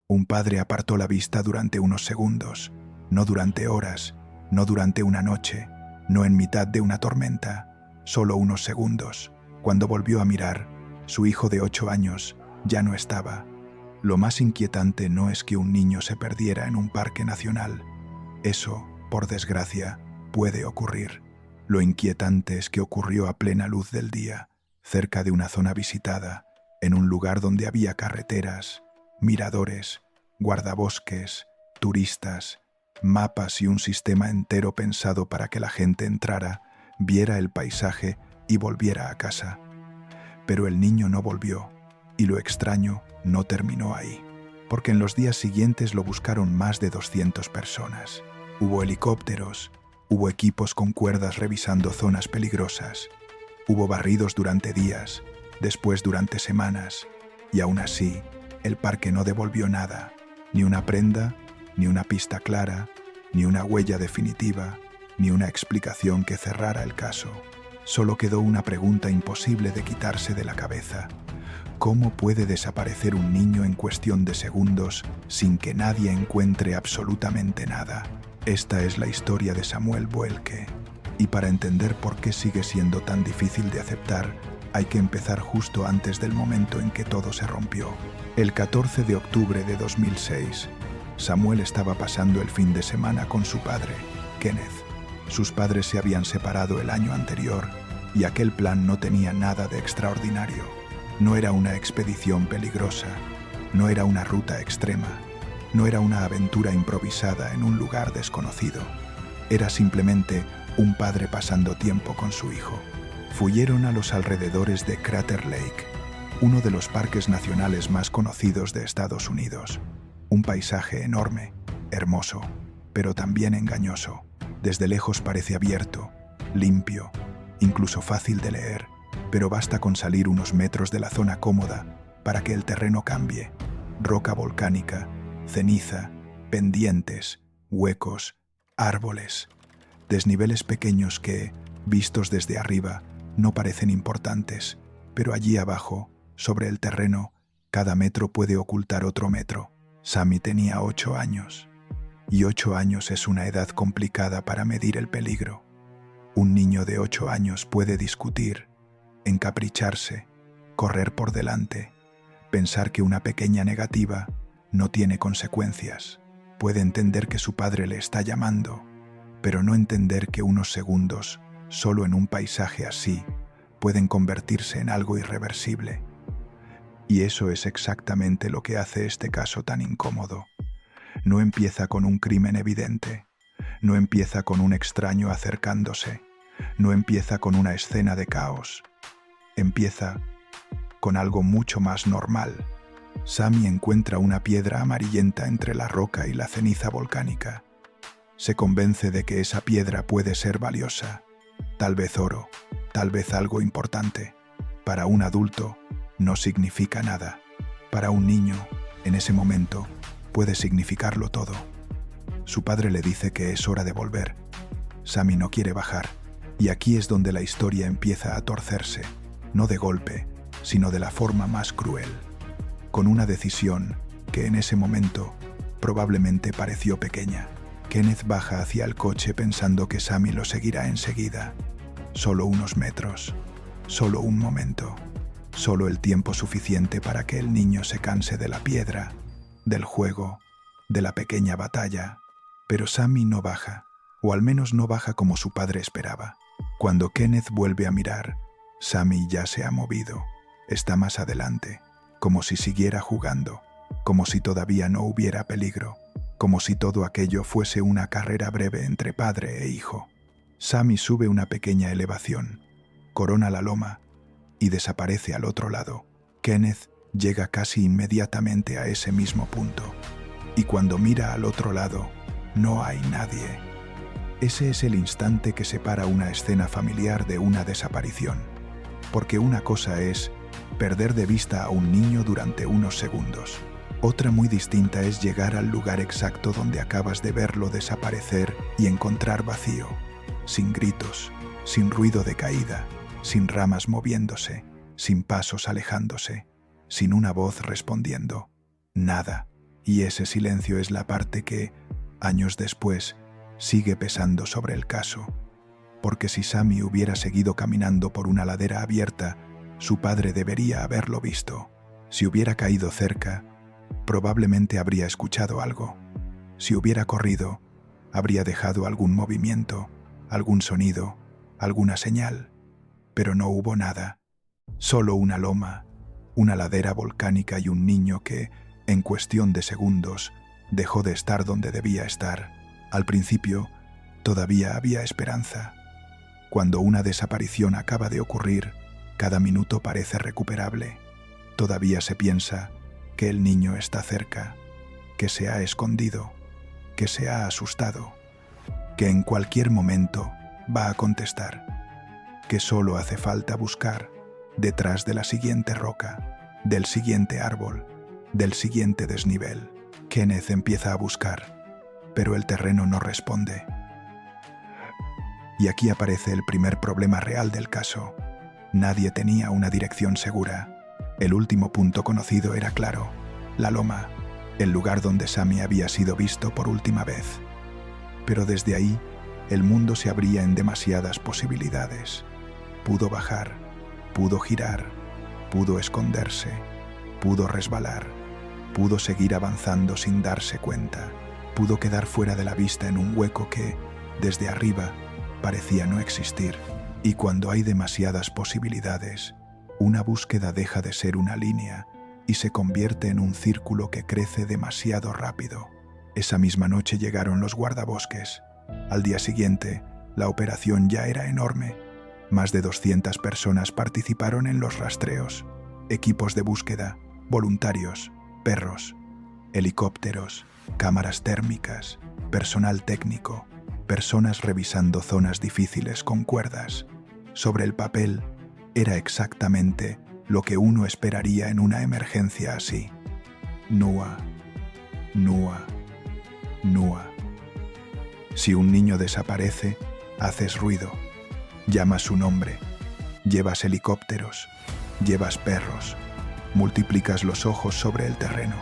Un padre apartó la vista durante unos segundos, no durante horas, no durante una noche, no en mitad de una tormenta, solo unos segundos. Cuando volvió a mirar, su hijo de 8 años ya no estaba. Lo más inquietante no es que un niño se perdiera en un parque nacional. Eso, por desgracia, puede ocurrir. Lo inquietante es que ocurrió a plena luz del día, cerca de una zona visitada, en un lugar donde había carreteras, miradores, guardabosques, turistas, mapas y un sistema entero pensado para que la gente entrara, viera el paisaje y volviera a casa. Pero el niño no volvió, y lo extraño no terminó ahí, porque en los días siguientes lo buscaron más de 200 personas. Hubo helicópteros, hubo equipos con cuerdas revisando zonas peligrosas, hubo barridos durante días, después durante semanas, y aún así, el parque no devolvió nada, ni una prenda, ni una pista clara, ni una huella definitiva, ni una explicación que cerrara el caso. Solo quedó una pregunta imposible de quitarse de la cabeza. ¿Cómo puede desaparecer un niño en cuestión de segundos sin que nadie encuentre absolutamente nada? Esta es la historia de Samuel Boelke. Y para entender por qué sigue siendo tan difícil de aceptar, hay que empezar justo antes del momento en que todo se rompió. El 14 de octubre de 2006, Samuel estaba pasando el fin de semana con su padre, Kenneth. Sus padres se habían separado el año anterior y aquel plan no tenía nada de extraordinario. No era una expedición peligrosa, no era una ruta extrema, no era una aventura improvisada en un lugar desconocido. Era simplemente un padre pasando tiempo con su hijo. Fueron a los alrededores de Crater Lake, uno de los parques nacionales más conocidos de Estados Unidos. Un paisaje enorme, hermoso, pero también engañoso. Desde lejos parece abierto, limpio, incluso fácil de leer, pero basta con salir unos metros de la zona cómoda para que el terreno cambie. Roca volcánica, ceniza, pendientes, huecos, árboles, desniveles pequeños que, vistos desde arriba, no parecen importantes, pero allí abajo, sobre el terreno, cada metro puede ocultar otro metro. Sammy tenía 8 años. Y 8 años es una edad complicada para medir el peligro. Un niño de 8 años puede discutir, encapricharse, correr por delante, pensar que una pequeña negativa no tiene consecuencias. Puede entender que su padre le está llamando, pero no entender que unos segundos, solo en un paisaje así, pueden convertirse en algo irreversible. Y eso es exactamente lo que hace este caso tan incómodo. No empieza con un crimen evidente, no empieza con un extraño acercándose, no empieza con una escena de caos. Empieza con algo mucho más normal. Sammy encuentra una piedra amarillenta entre la roca y la ceniza volcánica. Se convence de que esa piedra puede ser valiosa, tal vez oro, tal vez algo importante. Para un adulto no significa nada. Para un niño, en ese momento, puede significarlo todo. Su padre le dice que es hora de volver. Sammy no quiere bajar, y aquí es donde la historia empieza a torcerse, no de golpe, sino de la forma más cruel. Con una decisión que en ese momento probablemente pareció pequeña. Kenneth baja hacia el coche pensando que Sammy lo seguirá enseguida. Solo unos metros, solo un momento, solo el tiempo suficiente para que el niño se canse de la piedra, del juego, de la pequeña batalla. Pero Sammy no baja, o al menos no baja como su padre esperaba. Cuando Kenneth vuelve a mirar, Sammy ya se ha movido. Está más adelante, como si siguiera jugando, como si todavía no hubiera peligro, como si todo aquello fuese una carrera breve entre padre e hijo. Sammy sube una pequeña elevación, corona la loma y desaparece al otro lado. Kenneth llega casi inmediatamente a ese mismo punto, y cuando mira al otro lado, no hay nadie. Ese es el instante que separa una escena familiar de una desaparición, porque una cosa es perder de vista a un niño durante unos segundos. Otra muy distinta es llegar al lugar exacto donde acabas de verlo desaparecer y encontrar vacío, sin gritos, sin ruido de caída, sin ramas moviéndose, sin pasos alejándose, sin una voz respondiendo. Nada. Y ese silencio es la parte que, años después, sigue pesando sobre el caso. Porque si Sammy hubiera seguido caminando por una ladera abierta, su padre debería haberlo visto. Si hubiera caído cerca, probablemente habría escuchado algo. Si hubiera corrido, habría dejado algún movimiento, algún sonido, alguna señal. Pero no hubo nada. Solo una loma, una ladera volcánica y un niño que, en cuestión de segundos, dejó de estar donde debía estar. Al principio, todavía había esperanza. Cuando una desaparición acaba de ocurrir, cada minuto parece recuperable. Todavía se piensa que el niño está cerca, que se ha escondido, que se ha asustado, que en cualquier momento va a contestar, que solo hace falta buscar detrás de la siguiente roca, del siguiente árbol, del siguiente desnivel. Kenneth empieza a buscar, pero el terreno no responde. Y aquí aparece el primer problema real del caso. Nadie tenía una dirección segura. El último punto conocido era claro: la loma, el lugar donde Sammy había sido visto por última vez. Pero desde ahí, el mundo se abría en demasiadas posibilidades. Pudo bajar, pudo girar, pudo esconderse, pudo resbalar, pudo seguir avanzando sin darse cuenta, pudo quedar fuera de la vista en un hueco que, desde arriba, parecía no existir. Y cuando hay demasiadas posibilidades, una búsqueda deja de ser una línea y se convierte en un círculo que crece demasiado rápido. Esa misma noche llegaron los guardabosques. Al día siguiente, la operación ya era enorme. Más de 200 personas participaron en los rastreos. Equipos de búsqueda, voluntarios, perros, helicópteros, cámaras térmicas, personal técnico, personas revisando zonas difíciles con cuerdas. Sobre el papel, era exactamente lo que uno esperaría en una emergencia así. Nua, Nua, Nua. Si un niño desaparece, haces ruido, llamas su nombre, llevas helicópteros, llevas perros, multiplicas los ojos sobre el terreno,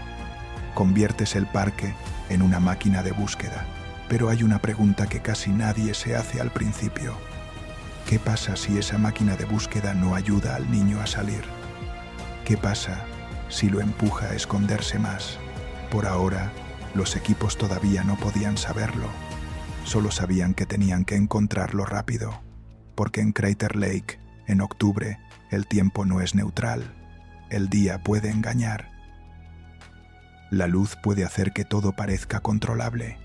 conviertes el parque en una máquina de búsqueda. Pero hay una pregunta que casi nadie se hace al principio. ¿Qué pasa si esa máquina de búsqueda no ayuda al niño a salir? ¿Qué pasa si lo empuja a esconderse más? Por ahora, los equipos todavía no podían saberlo. Solo sabían que tenían que encontrarlo rápido, porque en Crater Lake, en octubre, el tiempo no es neutral. El día puede engañar. La luz puede hacer que todo parezca controlable,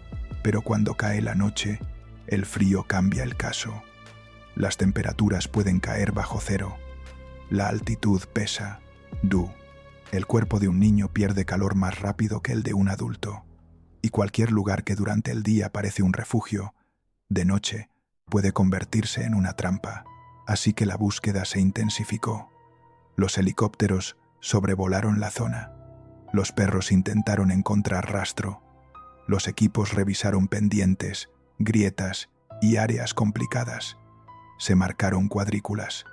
pero cuando cae la noche, el frío cambia el caso. Las temperaturas pueden caer bajo cero. La altitud pesa. El cuerpo de un niño pierde calor más rápido que el de un adulto. Y cualquier lugar que durante el día parece un refugio, de noche puede convertirse en una trampa. Así que la búsqueda se intensificó. Los helicópteros sobrevolaron la zona. Los perros intentaron encontrar rastro. Los equipos revisaron pendientes, grietas y áreas complicadas. Se marcaron cuadrículas.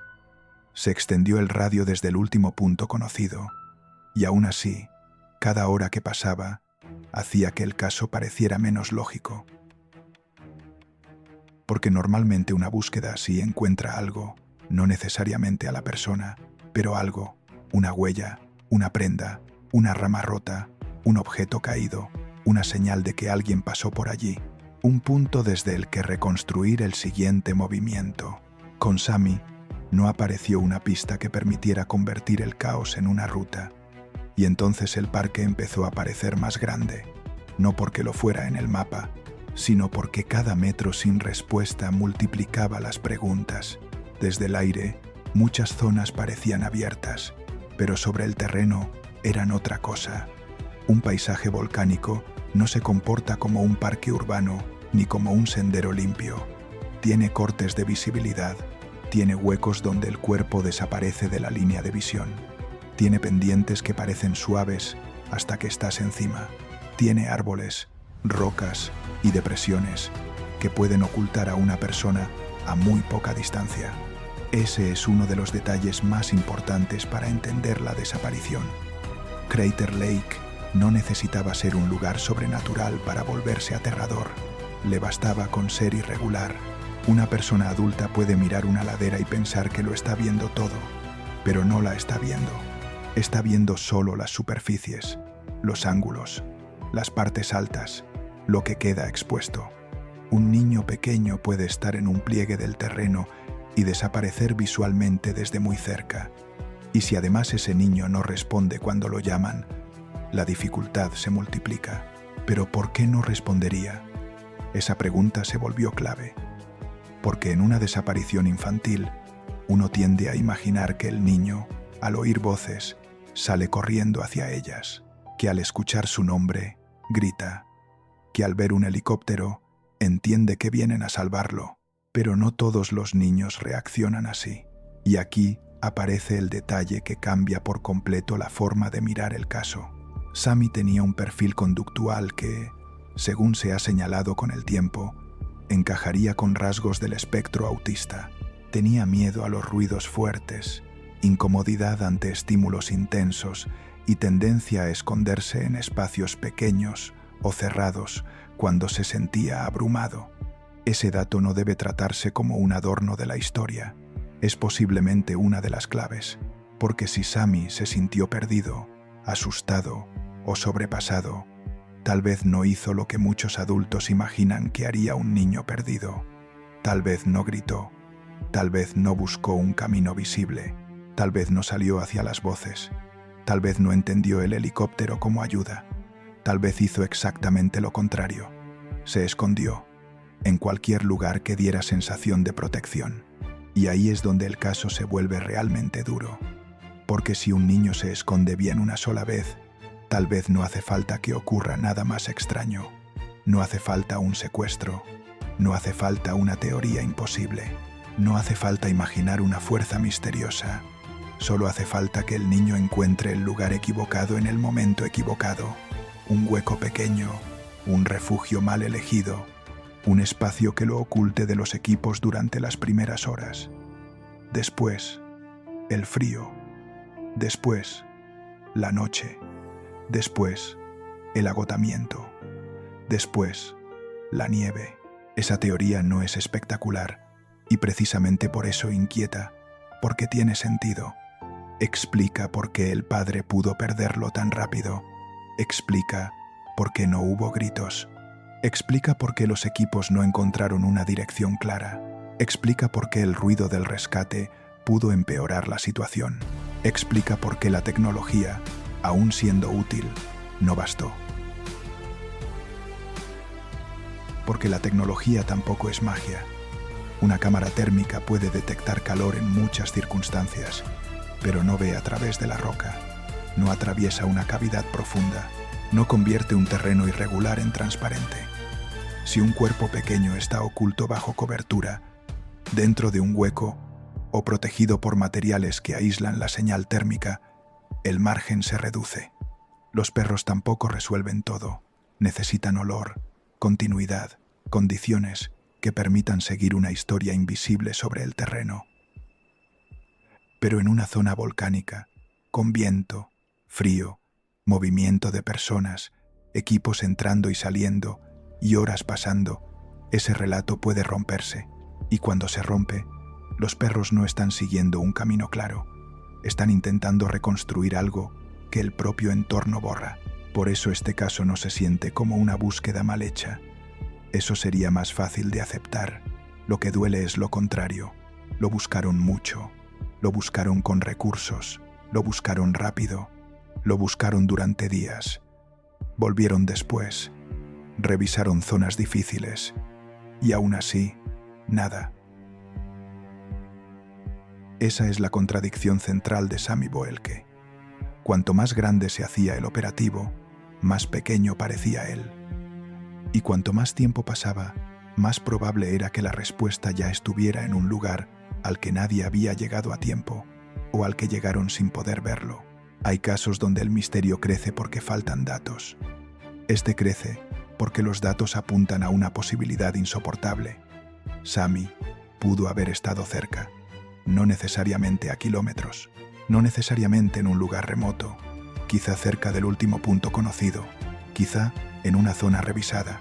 Se extendió el radio desde el último punto conocido. Y aún así, cada hora que pasaba hacía que el caso pareciera menos lógico. Porque normalmente una búsqueda así encuentra algo, no necesariamente a la persona, pero algo, una huella, una prenda, una rama rota, un objeto caído, una señal de que alguien pasó por allí, un punto desde el que reconstruir el siguiente movimiento. Con Sammy, no apareció una pista que permitiera convertir el caos en una ruta. Y entonces el parque empezó a parecer más grande, no porque lo fuera en el mapa, sino porque cada metro sin respuesta multiplicaba las preguntas. Desde el aire, muchas zonas parecían abiertas, pero sobre el terreno eran otra cosa. Un paisaje volcánico no se comporta como un parque urbano ni como un sendero limpio. Tiene cortes de visibilidad, tiene huecos donde el cuerpo desaparece de la línea de visión. Tiene pendientes que parecen suaves hasta que estás encima. Tiene árboles, rocas y depresiones que pueden ocultar a una persona a muy poca distancia. Ese es uno de los detalles más importantes para entender la desaparición. Crater Lake No necesitaba ser un lugar sobrenatural para volverse aterrador. Le bastaba con ser irregular. Una persona adulta puede mirar una ladera y pensar que lo está viendo todo, pero no la está viendo. Está viendo solo las superficies, los ángulos, las partes altas, lo que queda expuesto. Un niño pequeño puede estar en un pliegue del terreno y desaparecer visualmente desde muy cerca. Y si además ese niño no responde cuando lo llaman, la dificultad se multiplica. ¿Pero por qué no respondería? Esa pregunta se volvió clave. Porque en una desaparición infantil, uno tiende a imaginar que el niño, al oír voces, sale corriendo hacia ellas, que al escuchar su nombre, grita, que al ver un helicóptero, entiende que vienen a salvarlo. Pero no todos los niños reaccionan así. Y aquí aparece el detalle que cambia por completo la forma de mirar el caso. Sammy tenía un perfil conductual que, según se ha señalado con el tiempo, encajaría con rasgos del espectro autista. Tenía miedo a los ruidos fuertes, incomodidad ante estímulos intensos y tendencia a esconderse en espacios pequeños o cerrados cuando se sentía abrumado. Ese dato no debe tratarse como un adorno de la historia. Es posiblemente una de las claves, porque si Sammy se sintió perdido, asustado o sobrepasado, tal vez no hizo lo que muchos adultos imaginan que haría un niño perdido. Tal vez no gritó, tal vez no buscó un camino visible, tal vez no salió hacia las voces, tal vez no entendió el helicóptero como ayuda, tal vez hizo exactamente lo contrario. Se escondió en cualquier lugar que diera sensación de protección. Y ahí es donde el caso se vuelve realmente duro. Porque si un niño se esconde bien una sola vez, tal vez no hace falta que ocurra nada más extraño. No hace falta un secuestro. No hace falta una teoría imposible. No hace falta imaginar una fuerza misteriosa. Solo hace falta que el niño encuentre el lugar equivocado en el momento equivocado. Un hueco pequeño, un refugio mal elegido, un espacio que lo oculte de los equipos durante las primeras horas. Después, el frío. Después, la noche. Después, el agotamiento. Después, la nieve. Esa teoría no es espectacular y precisamente por eso inquieta, porque tiene sentido. Explica por qué el padre pudo perderlo tan rápido. Explica por qué no hubo gritos. Explica por qué los equipos no encontraron una dirección clara. Explica por qué el ruido del rescate pudo empeorar la situación. Explica por qué la tecnología, aún siendo útil, no bastó. Porque la tecnología tampoco es magia. Una cámara térmica puede detectar calor en muchas circunstancias, pero no ve a través de la roca, no atraviesa una cavidad profunda, no convierte un terreno irregular en transparente. Si un cuerpo pequeño está oculto bajo cobertura, dentro de un hueco o protegido por materiales que aíslan la señal térmica, el margen se reduce. Los perros tampoco resuelven todo. Necesitan olor, continuidad, condiciones que permitan seguir una historia invisible sobre el terreno. Pero en una zona volcánica, con viento, frío, movimiento de personas, equipos entrando y saliendo y horas pasando, ese relato puede romperse. Y cuando se rompe, los perros no están siguiendo un camino claro. Están intentando reconstruir algo que el propio entorno borra. Por eso este caso no se siente como una búsqueda mal hecha. Eso sería más fácil de aceptar. Lo que duele es lo contrario. Lo buscaron mucho. Lo buscaron con recursos. Lo buscaron rápido. Lo buscaron durante días. Volvieron después. Revisaron zonas difíciles. Y aún así, nada. Esa es la contradicción central de Sammy Boelke. Cuanto más grande se hacía el operativo, más pequeño parecía él. Y cuanto más tiempo pasaba, más probable era que la respuesta ya estuviera en un lugar al que nadie había llegado a tiempo, o al que llegaron sin poder verlo. Hay casos donde el misterio crece porque faltan datos. Este crece porque los datos apuntan a una posibilidad insoportable. Sammy pudo haber estado cerca, no necesariamente a kilómetros, no necesariamente en un lugar remoto, quizá cerca del último punto conocido, quizá en una zona revisada,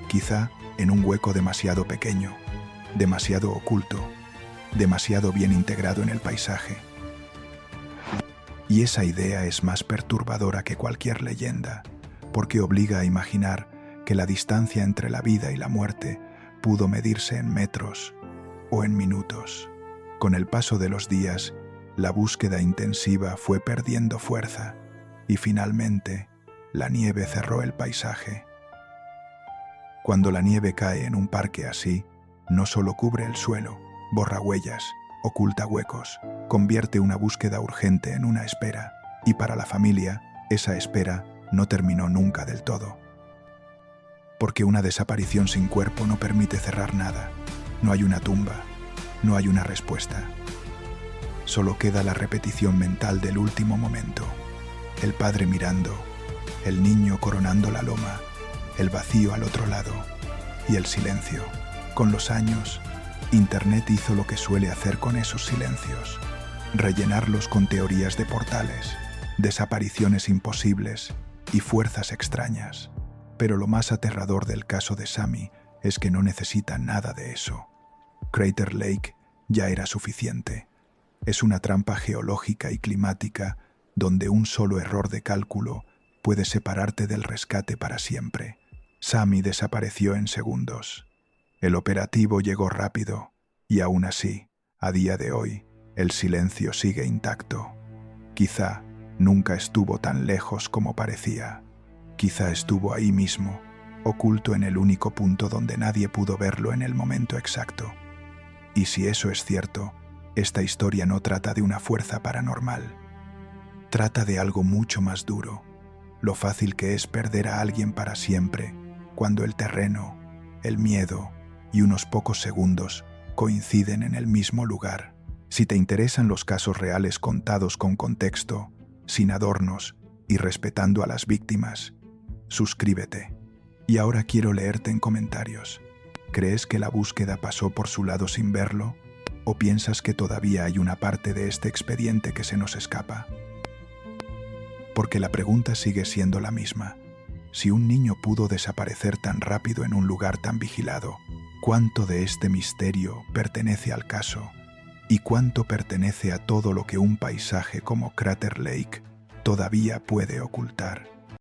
quizá en un hueco demasiado pequeño, demasiado oculto, demasiado bien integrado en el paisaje. Y esa idea es más perturbadora que cualquier leyenda, porque obliga a imaginar que la distancia entre la vida y la muerte pudo medirse en metros o en minutos. Con el paso de los días, la búsqueda intensiva fue perdiendo fuerza y finalmente la nieve cerró el paisaje. Cuando la nieve cae en un parque así, no solo cubre el suelo, borra huellas, oculta huecos, convierte una búsqueda urgente en una espera, y para la familia, esa espera no terminó nunca del todo. Porque una desaparición sin cuerpo no permite cerrar nada. No hay una tumba, no hay una respuesta. Solo queda la repetición mental del último momento. El padre mirando, el niño coronando la loma, el vacío al otro lado y el silencio. Con los años, Internet hizo lo que suele hacer con esos silencios: rellenarlos con teorías de portales, desapariciones imposibles y fuerzas extrañas. Pero lo más aterrador del caso de Sammy es que no necesita nada de eso. Crater Lake ya era suficiente. Es una trampa geológica y climática donde un solo error de cálculo puede separarte del rescate para siempre. Sammy desapareció en segundos. El operativo llegó rápido y aún así, a día de hoy, el silencio sigue intacto. Quizá nunca estuvo tan lejos como parecía. Quizá estuvo ahí mismo, oculto en el único punto donde nadie pudo verlo en el momento exacto. Y si eso es cierto, esta historia no trata de una fuerza paranormal. Trata de algo mucho más duro, lo fácil que es perder a alguien para siempre, cuando el terreno, el miedo y unos pocos segundos coinciden en el mismo lugar. Si te interesan los casos reales contados con contexto, sin adornos y respetando a las víctimas, suscríbete. Y ahora quiero leerte en comentarios. ¿Crees que la búsqueda pasó por su lado sin verlo? ¿O piensas que todavía hay una parte de este expediente que se nos escapa? Porque la pregunta sigue siendo la misma. Si un niño pudo desaparecer tan rápido en un lugar tan vigilado, ¿cuánto de este misterio pertenece al caso? ¿Y cuánto pertenece a todo lo que un paisaje como Crater Lake todavía puede ocultar?